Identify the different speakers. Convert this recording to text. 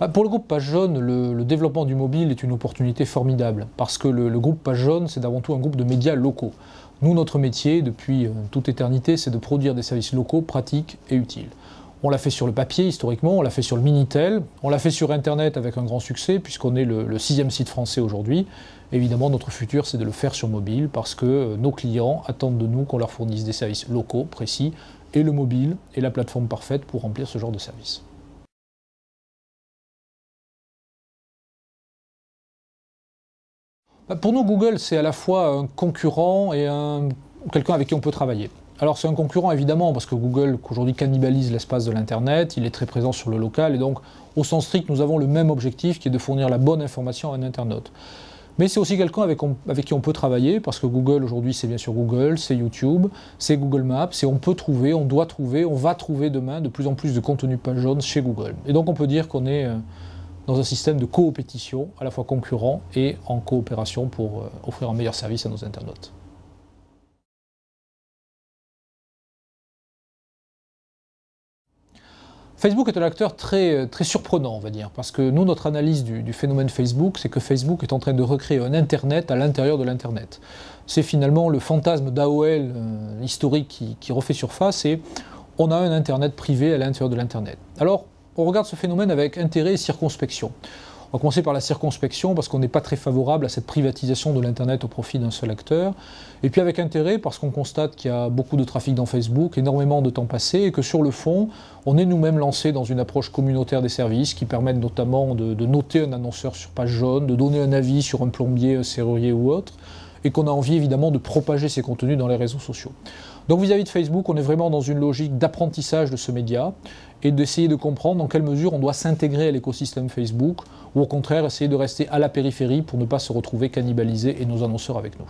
Speaker 1: Pour le groupe Page Jaune, le développement du mobile est une opportunité formidable parce que le groupe Page Jaune, c'est avant tout un groupe de médias locaux. Nous, notre métier, depuis toute éternité, c'est de produire des services locaux, pratiques et utiles. On l'a fait sur le papier, historiquement, on l'a fait sur le Minitel, on l'a fait sur Internet avec un grand succès, puisqu'on est le 6e site français aujourd'hui. Évidemment, notre futur, c'est de le faire sur mobile, parce que nos clients attendent de nous qu'on leur fournisse des services locaux, précis, et le mobile est la plateforme parfaite pour remplir ce genre de service. Pour nous, Google, c'est à la fois un concurrent et quelqu'un avec qui on peut travailler. Alors c'est un concurrent évidemment parce que Google aujourd'hui cannibalise l'espace de l'Internet, il est très présent sur le local et donc au sens strict nous avons le même objectif qui est de fournir la bonne information à un internaute. Mais c'est aussi quelqu'un avec qui on peut travailler parce que Google aujourd'hui c'est bien sûr Google, c'est YouTube, c'est Google Maps et on peut trouver, on doit trouver, on va trouver demain de plus en plus de contenu Page Jaune chez Google. Et donc on peut dire qu'on est dans un système de coopétition, à la fois concurrent et en coopération pour offrir un meilleur service à nos internautes. Facebook est un acteur très surprenant, on va dire, parce que nous, notre analyse du phénomène Facebook, c'est que Facebook est en train de recréer un Internet à l'intérieur de l'Internet. C'est finalement le fantasme d'AOL historique qui refait surface et on a un Internet privé à l'intérieur de l'Internet. Alors, on regarde ce phénomène avec intérêt et circonspection. On va commencer par la circonspection parce qu'on n'est pas très favorable à cette privatisation de l'Internet au profit d'un seul acteur. Et puis avec intérêt parce qu'on constate qu'il y a beaucoup de trafic dans Facebook, énormément de temps passé, et que sur le fond, on est nous-mêmes lancés dans une approche communautaire des services qui permettent notamment de noter un annonceur sur Page Jaune, de donner un avis sur un plombier, un serrurier ou autre, et qu'on a envie évidemment de propager ces contenus dans les réseaux sociaux. Donc vis-à-vis de Facebook, on est vraiment dans une logique d'apprentissage de ce média et d'essayer de comprendre dans quelle mesure on doit s'intégrer à l'écosystème Facebook ou au contraire essayer de rester à la périphérie pour ne pas se retrouver cannibalisé et nos annonceurs avec nous.